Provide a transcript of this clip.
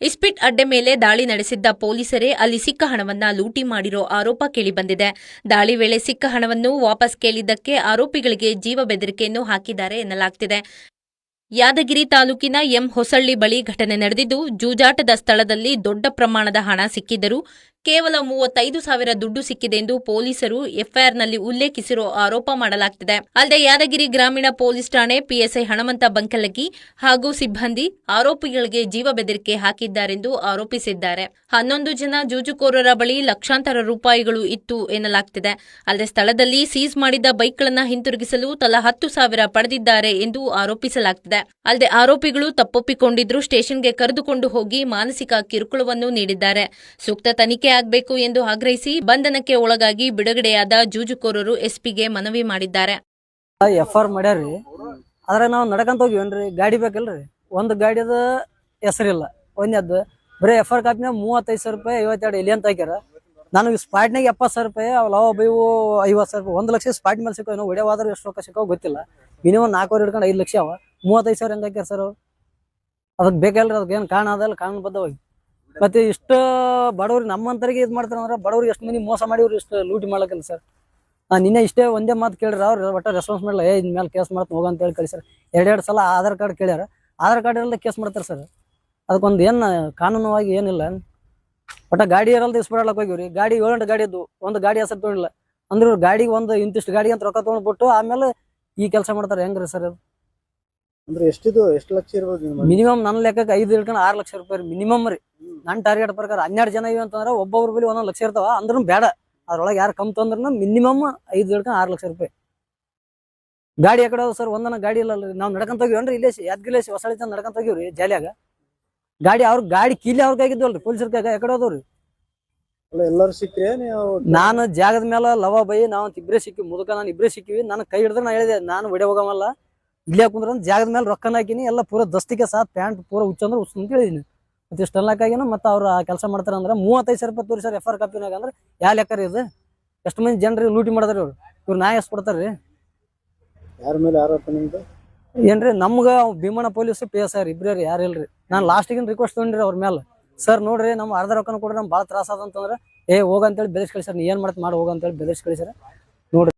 ಇಸ್ಪಿಟ್ ಅಡ್ಡೆ ಮೇಲೆ ದಾಳಿ ನಡೆಸಿದ್ದ ಪೊಲೀಸರೇ ಅಲ್ಲಿ ಸಿಕ್ಕ ಹಣವನ್ನ ಲೂಟಿ ಮಾಡಿರೋ ಆರೋಪ ಕೇಳಿಬಂದಿದೆ. ದಾಳಿ ವೇಳೆ ಸಿಕ್ಕ ಹಣವನ್ನು ವಾಪಸ್ ಕೇಳಿದ್ದಕ್ಕೆ ಆರೋಪಿಗಳಿಗೆ ಜೀವ ಬೆದರಿಕೆಯನ್ನು ಹಾಕಿದ್ದಾರೆ ಎನ್ನಲಾಗ್ತಿದೆ. ಯಾದಗಿರಿ ತಾಲೂಕಿನ ಹೊಸಳ್ಳಿ ಬಳಿ ಘಟನೆ ನಡೆದಿದ್ದು, ಜೂಜಾಟದ ಸ್ಥಳದಲ್ಲಿ ದೊಡ್ಡ ಪ್ರಮಾಣದ ಹಣ ಸಿಕ್ಕಿದ್ದರೂ ಕೇವಲ 35,000 ದುಡ್ಡು ಸಿಕ್ಕಿದೆ ಎಂದು ಪೊಲೀಸರು ಎಫ್ಐಆರ್ನಲ್ಲಿ ಉಲ್ಲೇಖಿಸಿರೋ ಆರೋಪ ಮಾಡಲಾಗ್ತಿದೆ. ಅಲ್ಲದೆ ಯಾದಗಿರಿ ಗ್ರಾಮೀಣ ಪೊಲೀಸ್ ಠಾಣೆ ಪಿಎಸ್ಐ ಹಣಮಂತ ಬಂಕಲಗಿ ಹಾಗೂ ಸಿಬ್ಬಂದಿ ಆರೋಪಿಗಳಿಗೆ ಜೀವ ಬೆದರಿಕೆ ಹಾಕಿದ್ದಾರೆಂದು ಆರೋಪಿಸಿದ್ದಾರೆ. 11 ಜನ ಜೂಜುಕೋರರ ಬಳಿ ಲಕ್ಷಾಂತರ ರೂಪಾಯಿಗಳು ಇತ್ತು ಎನ್ನಲಾಗ್ತಿದೆ. ಅಲ್ಲದೆ ಸ್ಥಳದಲ್ಲಿ ಸೀಸ್ ಮಾಡಿದ್ದ ಬೈಕ್ಗಳನ್ನು ಹಿಂತಿರುಗಿಸಲು ತಲಾ 10,000 ಪಡೆದಿದ್ದಾರೆ ಎಂದು ಆರೋಪಿಸಲಾಗ್ತಿದೆ. ಅಲ್ಲದೆ ಆರೋಪಿಗಳು ತಪ್ಪೊಪ್ಪಿಕೊಂಡಿದ್ರು ಸ್ಟೇಷನ್ಗೆ ಕರೆದುಕೊಂಡು ಹೋಗಿ ಮಾನಸಿಕ ಕಿರುಕುಳವನ್ನು ನೀಡಿದ್ದಾರೆ. ಸೂಕ್ತ ತನಿಖೆ ಆಗಬೇಕು ಎಂದು ಆಗ್ರಹಿಸಿ ಬಂಧನಕ್ಕೆ ಒಳಗಾಗಿ ಬಿಡುಗಡೆಯಾದ ಜೂಜುಕೋರರು ಎಸ್ಪಿಗೆ ಮನವಿ ಮಾಡಿದ್ದಾರೆ. ಎಫ್ಆರ್ ಮಾಡ್ಯಾರ್ರಿ, ಆದ್ರೆ ನಾವು ನಡ್ಕೊಂತ ಹೋಗಿವೇನ್ರಿ, ಗಾಡಿ ಬೇಕಲ್ರಿ, ಒಂದು ಗಾಡಿದ ಹೆಸರಿಲ್ಲ. ಒಂದದ್ದು ಬರೀ ಎಫ್ಆರ್ ಕಾಪಿನ 35,000 ರೂಪಾಯಿ 52 ಎಲ್ಲಿ ಅಂತ ಹಾಕ್ಯಾರ. ನನಗೆ ಸ್ಪಾಟ್ನಾಗ 70,000 ರೂಪಾಯಿ, ಲವ ಬೈವು 50,000 ರೂಪಾಯಿ, 1 ಲಕ್ಷ ಸ್ಪಾಟ್ ಮೇಲೆ ಸಿಕ್ಕೋ. ನಾವು ಹೊಡೆವಾದ್ರೆ ಎಷ್ಟು ರೊಕ್ಕ ಸಿಕ್ಕೋ ಗೊತ್ತಿಲ್ಲ. ಮಿನಿಮಮ್ 4 ಹಿಡ್ಕೊಂಡು 5 ಲಕ್ಷ ಅವ. 35,000 ಹೆಂಗೆ ಹಾಕ್ಯಾರ ಸರ್ ಅವ್ರು? ಅದಕ್ಕೆ ಬೇಕಲ್ರಿ, ಅದಕ್ಕೆ ಏನು ಕಾರಣ ಅದಲ್ಲ, ಕಾನೂನುಬದ್ಧವಾಗಿ. ಮತ್ತೆ ಇಷ್ಟು ಬಡವ್ರಿಗೆ ನಮ್ಮಂತರಿಗೆ ಇದು ಮಾಡ್ತಾರ ಅಂದ್ರೆ ಬಡವ್ರಿಗೆ ಎಷ್ಟು ಮಂದಿ ಮೋಸ ಮಾಡಿ ಇಷ್ಟು ಲೂಟಿ ಮಾಡ್ಲಕ್ಕಲ್ಲ ಸರ್. ನಾನು ನಿನ್ನೆ ಇಷ್ಟೇ ಒಂದೇ ಮಾತು ಕೇಳಿದ್ರೆ ಅವ್ರು ಒಟ್ಟು ರೆಸ್ಪಾನ್ಸ್ ಮಾಡಲ್ಲ. ಇನ್ ಮೇಲೆ ಕೇಸ್ ಮಾಡ್ತಾ ಹೋಗ ಅಂತ ಹೇಳಿ ಕಳಿಸ್ಯಾರ. 2 ಸಲ ಆಧಾರ್ ಕಾರ್ಡ್ ಕೇಳ್ಯಾರ, ಆಧಾರ್ ಕಾರ್ಡ್ ಇರಲ್ಲ ಕೇಸ್ ಮಾಡ್ತಾರೆ ಸರ್. ಅದಕ್ಕೊಂದು ಏನು ಕಾನೂನುವಾಗಿ ಏನಿಲ್ಲ. ಒಟ್ಟ ಗಾಡಿ ಇರಲ್ದು ಇಸ್ಬಿಡಕ್ಕೆ ಹೋಗಿವ್ರಿ. ಗಾಡಿ 7 ಗಾಡಿ ಇದ್ದು, ಒಂದು ಗಾಡಿ ಹೆಸರು ತೊಗೊಂಡಿಲ್ಲ ಅಂದ್ರೆ ಗಾಡಿಗೆ ಒಂದು ಇಂತಿಷ್ಟು ಗಾಡಿ ಅಂತ ರೊಕ್ಕ ತೊಗೊಂಡ್ಬಿಟ್ಟು ಆಮೇಲೆ ಈ ಕೆಲಸ ಮಾಡ್ತಾರೆ. ಹೆಂಗ್ರಿ ಸರ್ ಅದು? ಅಂದ್ರೆ ಎಷ್ಟು ಲಕ್ಷ ಇರ್ಬೋದು ಮಿನಿಮಮ್ ನನ್ನ ಲೆಕ್ಕಕ್ಕೆ 5 ಹಿಡ್ಕೊಂಡು 6 ಲಕ್ಷ ರೂಪಾಯಿ ಮಿನಿಮಮ್ ರೀ. ನನ್ನ ಟಾರ್ಗೆಟ್ ಪ್ರಕಾರ 12 ಜನ ಇವೆ ಅಂತಂದ್ರೆ ಒಬ್ಬೊಬ್ರ ಬಳಿ 1 ಲಕ್ಷ ಇರ್ತಾವ. ಅಂದ್ರೂ ಬೇಡ, ಅದ್ರೊಳಗೆ ಯಾರು ಕಮ್ ತಂದ್ರೂ ಮಿನಿಮಮ್ 5 ಹಿಡ್ಕೊಂಡು 6 ಲಕ್ಷ ರೂಪಾಯಿ. ಗಾಡಿ ಯಾಕಡೆ ಹೋದ ಸರ್? ಒಂದನ ಗಾಡಿ ಇಲ್ಲ. ನಾವು ನಡ್ಕೊಂತ ಹೋಗಿವನ್ರಿ, ಇಲ್ಲೇ ಯಾದಗಿರಿ ಹೊಸಳ್ಳಿ ತನಕ ನಡ್ಕೊಂತ ಹೋಗಿವ್ರಿ ಜಾಲಿಯಾಗ. ಗಾಡಿ ಕೀಲಿ ಅವ್ರ ಕೈಗಿದ್ವಲ್ರಿ, ಪೊಲೀಸರ ಕೈಗ ಯಾಕಡೆ ಹೋದವ್ರಿ? ಎಲ್ಲರೂ ಸಿಕ್ಕ್ರಿ? ನಾನು ಜಾಗದ ಮೇಲೆ ಲವ ಬೈ ನಾವು ಇಬ್ಬರೇ ಸಿಕ್ಕಿವಿ, ಮುದುಕ ನಾನು ಇಬ್ಬರೇ ಸಿಕ್ಕಿವಿ. ನಾನು ಕೈ ಹಿಡಿದ್ರೆ ನಾ ಹೇಳಿದೆ ನಾನು ಹೊಡೆ ಹೋಗಮಲ್ಲ, ಇಲ್ಲೇ ಕುಂದ್ರ ಜಾಗದ ಮೇಲೆ ರೊಕ್ಕನ ಹಾಕಿನಿ, ಎಲ್ಲ ಪೂರ ದಸ್ತಿಗೆ ಸಾತ್ ಪ್ಯಾಂಟ್ ಪೂರ ಹುಚ್ಚಂದ್ರೆ ಹುಚ್ಚ ಅಂತ ಹೇಳಿದೀನಿ. ಮತ್ತೆ ಇಷ್ಟೆಲ್ಲಕ್ಕಾಗಿನ ಮತ್ತೆ ಅವ್ರು ಆ ಕೆಲಸ ಮಾಡ್ತಾರ ಅಂದ್ರೆ 35,000 ರೂಪಾಯಿ ತೋರಿ ಸರ್ ಎಫ್ಆರ್ ಕಾಪಿನಾಗ. ಅಂದ್ರೆ ಯಾವ ಲೆಕ್ಕ ಇದು? ಎಷ್ಟು ಮಂದಿ ಜನರಿಗೆ ಲೂಟಿ ಮಾಡಿದ್ರಿ ಇವ್ರು? ಇವ್ರು ನ್ಯಾಯ ಎಷ್ಟು ಕೊಡ್ತಾರ್ರಿ? ಯಾರ ಮೇಲೆ ಆರೋಪ ನಿಮ್ದು? ಏನ್ರಿ ನಮ್ಗ ಭೀಮಣ್ಣ ಪೊಲೀಸ್ PSI ಇಬ್ರಿ, ಯಾರು ಇಲ್ರಿ. ನಾನು ಲಾಸ್ಟಿಗೆ ರಿಕ್ವೆಸ್ಟ್ ತೊಗೊಂಡ್ರಿ ಅವ್ರ ಮೇಲೆ, ಸರ್ ನೋಡ್ರಿ ನಮ್ಮ ಅರ್ಧ ರೊಕ್ಕನ ಕೊಡ್ರಿ, ನಮ್ಗೆ ಭಾಳ ತ್ರಾಸ ಅದಂತಂದ್ರೆ ಹೋಗಂತೇಳಿ ಬೆದರ್ಸಿ ಕಳಿಸ್ಯಾರ. ನೀ ಏನ್ ಮಾಡ್ತ ಮಾಡಿ ಹೋಗಂತೇಳಿ ಬೆದರ್ಸಿ ಕಳಿಸ್ಯಾರ. ನೋಡ್ರಿ